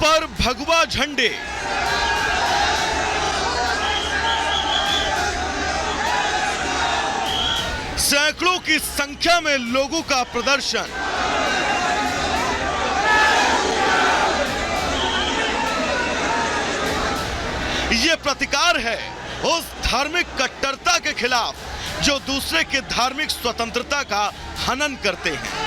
पर भगवा झंडे, सैकड़ों की संख्या में लोगों का प्रदर्शन। ये प्रतिकार है उस धार्मिक कट्टरता के खिलाफ जो दूसरे के धार्मिक स्वतंत्रता का हनन करते हैं।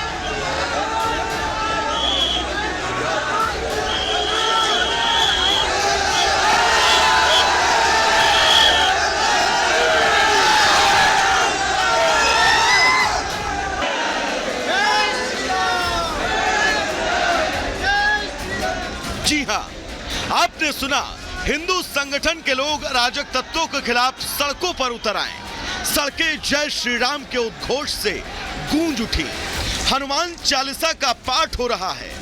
जी हां, आपने सुना, हिंदू संगठन के लोग अराजक तत्वों के खिलाफ सड़कों पर उतर आए। सड़कें जय श्री राम के उद्घोष से गूंज उठी। हनुमान चालीसा का पाठ हो रहा है।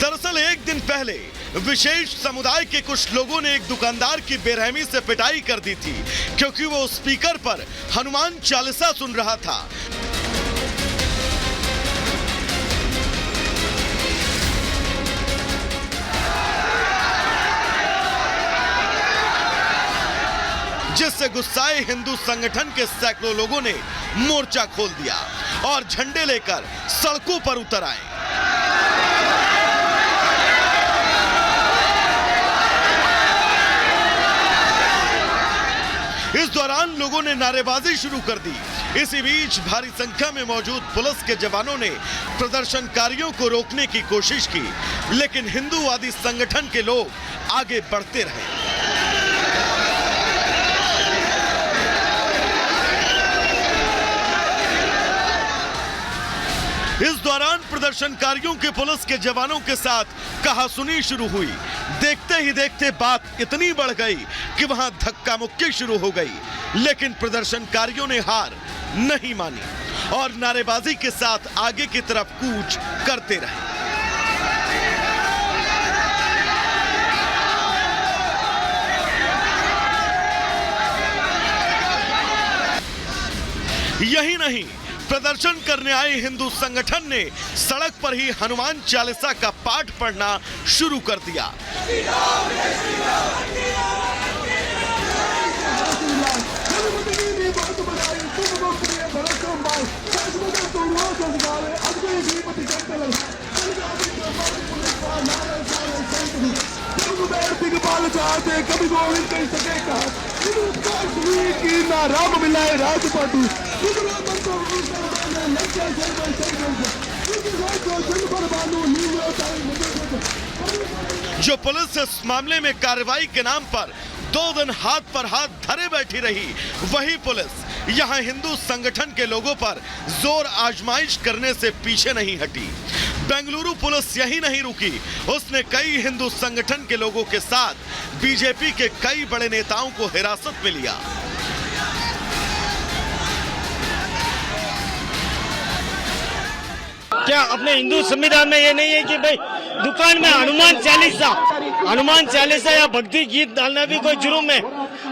दरअसल एक दिन पहले विशेष समुदाय के कुछ लोगों ने एक दुकानदार की बेरहमी से पिटाई कर दी थी, क्योंकि वो स्पीकर पर हनुमान चालीसा सुन रहा था। जिससे गुस्साए हिंदू संगठन के सैकड़ों लोगों ने मोर्चा खोल दिया और झंडे लेकर सड़कों पर उतर आए। इस दौरान लोगों ने नारेबाजी शुरू कर दी। इसी बीच भारी संख्या में मौजूद पुलिस के जवानों ने प्रदर्शनकारियों को रोकने की कोशिश की, लेकिन हिंदूवादी संगठन के लोग आगे बढ़ते रहे। इस दौरान प्रदर्शनकारियों के पुलिस के जवानों के साथ कहासुनी शुरू हुई। देखते ही देखते बात इतनी बढ़ गई कि वहां धक्का मुक्की शुरू हो गई, लेकिन प्रदर्शनकारियों ने हार नहीं मानी और नारेबाजी के साथ आगे की तरफ कूच करते रहे। यही नहीं, प्रदर्शन करने आए हिंदू संगठन ने सड़क पर ही हनुमान चालीसा का पाठ पढ़ना शुरू कर दिया। राम मिलाए राजपाटू जो पुलिस इस मामले में कार्रवाई के नाम पर 2 दिन हाथ पर हाथ धरे बैठी रही, वही पुलिस यहां हिंदू संगठन के लोगों पर जोर आजमाइश करने से पीछे नहीं हटी। बेंगलुरु पुलिस यही नहीं रुकी, उसने कई हिंदू संगठन के लोगों के साथ बीजेपी के कई बड़े नेताओं को हिरासत में लिया। क्या अपने हिंदू संविधान में ये नहीं है कि भाई दुकान में हनुमान चालीसा या भक्ति गीत डालना भी कोई जुर्म है?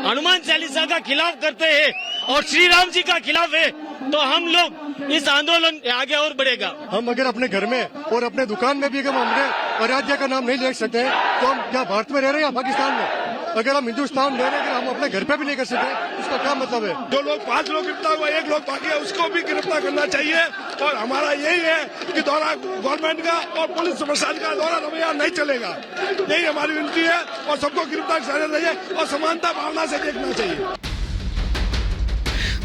हनुमान चालीसा का खिलाफ करते हैं और श्री राम जी का खिलाफ है, तो हम लोग इस आंदोलन आगे और बढ़ेगा। हम अगर अपने घर में और अपने दुकान में भी अगर हमने राज्य का नाम नहीं ले सकते तो हम क्या भारत में रह रहे हैं या पाकिस्तान में? अगर हम हिंदुस्तान में रह रहे हैं, हम अपने घर पे भी नहीं कर सकते, उसका क्या मतलब है? 2 लोग 5 लोग गिरफ्तार हुआ, 1 लोग बाकी है, उसको भी गिरफ्तार करना चाहिए। और हमारा यही है कि दौरा गवर्नमेंट का और पुलिस प्रशासन का दौरा रवैया नहीं चलेगा। यही हमारी विनती है और सबको गिरफ्तार करना चाहिए और समानता भावना से देखना चाहिए।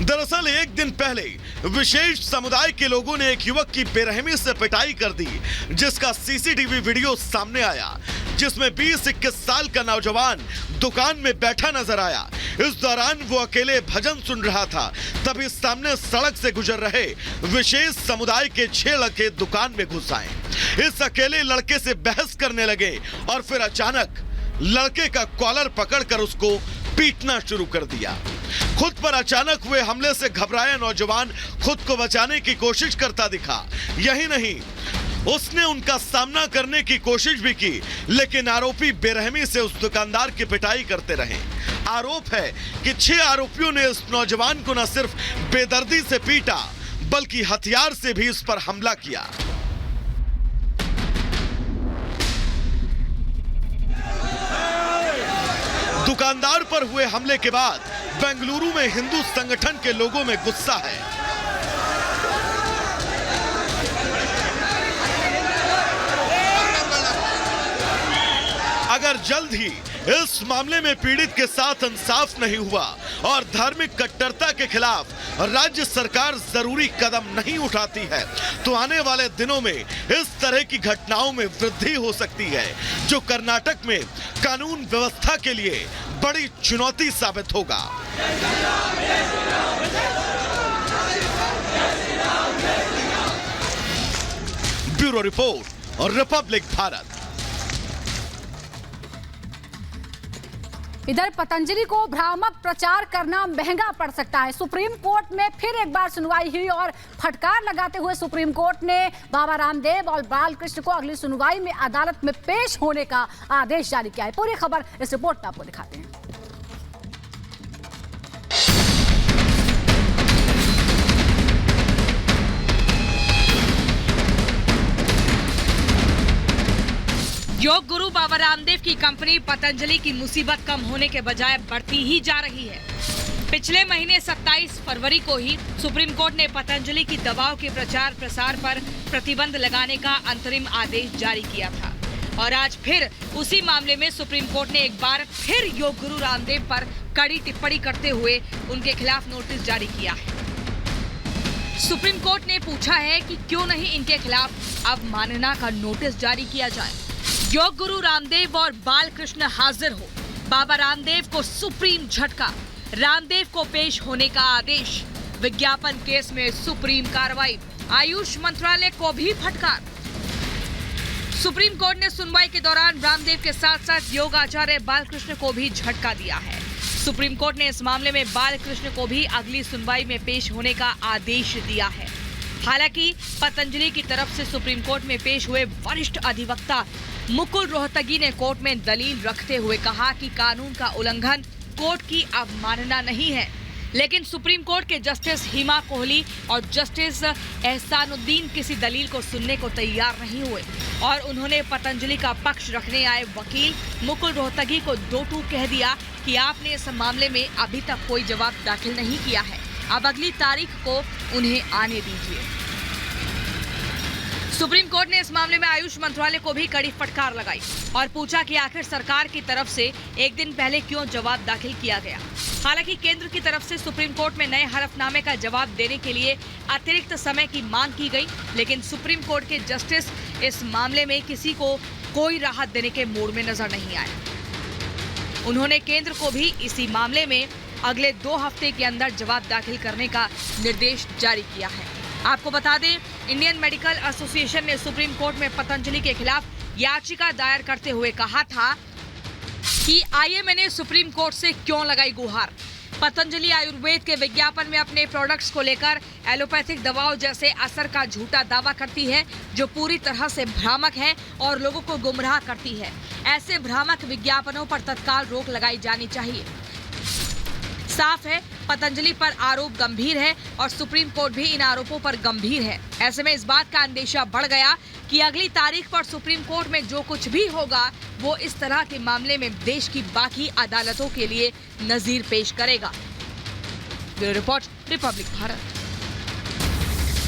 दरअसल एक दिन पहले विशेष समुदाय के लोगों ने एक युवक की बेरहमी से पिटाई कर दी, जिसका सीसीटीवी वीडियो सामने आया, जिसमें 20-21 साल का नौजवान दुकान में बैठा नजर आया। इस दौरान वो अकेले भजन सुन रहा था, तभी सामने सड़क से गुजर रहे विशेष समुदाय के 6 लड़के दुकान में घुस आए। इस अकेले लड़के से बहस करने लगे और फिर अचानक लड़के का कॉलर पकड़कर उसको पीटना शुरू कर दिया। खुद पर अचानक हुए हमले से घबराया नौजवान खुद को बचाने की कोशिश करता दिखा। यही नहीं, उसने उनका सामना करने की कोशिश भी की, लेकिन आरोपी बेरहमी से उस दुकानदार की पिटाई करते रहे। आरोप है कि 6 आरोपियों ने इस नौजवान को न सिर्फ बेदर्दी से पीटा बल्कि हथियार से भी इस पर हमला किया। दुकानदार पर हुए हमले के बाद बेंगलुरु में हिंदू संगठन के लोगों में गुस्सा है। अगर जल्द ही इस मामले में पीड़ित के साथ इंसाफ नहीं हुआ और धार्मिक कट्टरता के खिलाफ राज्य सरकार जरूरी कदम नहीं उठाती है तो आने वाले दिनों में इस तरह की घटनाओं में वृद्धि हो सकती है, जो कर्नाटक में कानून व्यवस्था के लिए बड़ी चुनौती साबित होगा। ब्यूरो रिपोर्ट और रिपब्लिक भारत। इधर पतंजलि को भ्रामक प्रचार करना महंगा पड़ सकता है। सुप्रीम कोर्ट में फिर एक बार सुनवाई हुई और फटकार लगाते हुए सुप्रीम कोर्ट ने बाबा रामदेव और बालकृष्ण को अगली सुनवाई में अदालत में पेश होने का आदेश जारी किया है। पूरी खबर इस रिपोर्ट में आपको दिखाते हैं। योग गुरु बाबा रामदेव की कंपनी पतंजलि की मुसीबत कम होने के बजाय बढ़ती ही जा रही है। पिछले महीने 27 फरवरी को ही सुप्रीम कोर्ट ने पतंजलि की दवाओं के प्रचार प्रसार पर प्रतिबंध लगाने का अंतरिम आदेश जारी किया था और आज फिर उसी मामले में सुप्रीम कोर्ट ने एक बार फिर योग गुरु रामदेव पर कड़ी टिप्पणी करते हुए उनके खिलाफ नोटिस जारी किया है। सुप्रीम कोर्ट ने पूछा है कि क्यों नहीं इनके खिलाफ अवमानना का नोटिस जारी किया जाए। योग गुरु रामदेव और बालकृष्ण हाजिर हो, बाबा रामदेव को सुप्रीम झटका, रामदेव को पेश होने का आदेश, विज्ञापन केस में सुप्रीम कार्रवाई, आयुष मंत्रालय को भी फटकार। सुप्रीम कोर्ट ने सुनवाई के दौरान रामदेव के साथ साथ योग आचार्य बालकृष्ण को भी झटका दिया है। सुप्रीम कोर्ट ने इस मामले में बालकृष्ण को भी अगली सुनवाई में पेश होने का आदेश दिया है। हालांकि पतंजलि की तरफ से सुप्रीम कोर्ट में पेश हुए वरिष्ठ अधिवक्ता मुकुल रोहतगी ने कोर्ट में दलील रखते हुए कहा कि कानून का उल्लंघन कोर्ट की अवमानना नहीं है, लेकिन सुप्रीम कोर्ट के जस्टिस हिमा कोहली और जस्टिस एहसानुद्दीन किसी दलील को सुनने को तैयार नहीं हुए और उन्होंने पतंजलि का पक्ष रखने आए वकील मुकुल रोहतगी को दो टूक कह दिया कि आपने इस मामले में अभी तक कोई जवाब दाखिल नहीं किया है, अब अगली तारीख को उन्हें आने दीजिए। सुप्रीम कोर्ट ने इस मामले में आयुष मंत्रालय को भी कड़ी फटकार लगाई और पूछा कि आखिर सरकार की तरफ से एक दिन पहले क्यों जवाब दाखिल किया गया। हालांकि केंद्र की तरफ से सुप्रीम कोर्ट में नए हलफनामे का जवाब देने के लिए अतिरिक्त समय की मांग की गई, लेकिन सुप्रीम कोर्ट के जस्टिस इस मामले में किसी को कोई राहत देने के मूड में नजर नहीं आए। उन्होंने केंद्र को भी इसी मामले में अगले 2 हफ्ते के अंदर जवाब दाखिल करने का निर्देश जारी किया है। आपको बता दें, इंडियन मेडिकल एसोसिएशन ने सुप्रीम कोर्ट में पतंजलि के खिलाफ याचिका दायर करते हुए कहा था कि आईएमए ने सुप्रीम कोर्ट से क्यों लगाई गुहार। पतंजलि आयुर्वेद के विज्ञापन में अपने प्रोडक्ट्स को लेकर एलोपैथिक दवाओं जैसे असर का झूठा दावा करती है, जो पूरी तरह से भ्रामक है और लोगों को गुमराह करती है। ऐसे भ्रामक विज्ञापनों पर तत्काल रोक लगाई जानी चाहिए। साफ है, पतंजलि पर आरोप गंभीर है और सुप्रीम कोर्ट भी इन आरोपों पर गंभीर है। ऐसे में इस बात का अंदेशा बढ़ गया कि अगली तारीख पर सुप्रीम कोर्ट में जो कुछ भी होगा वो इस तरह के मामले में देश की बाकी अदालतों के लिए नजीर पेश करेगा। Bureau report, Republic Bharat.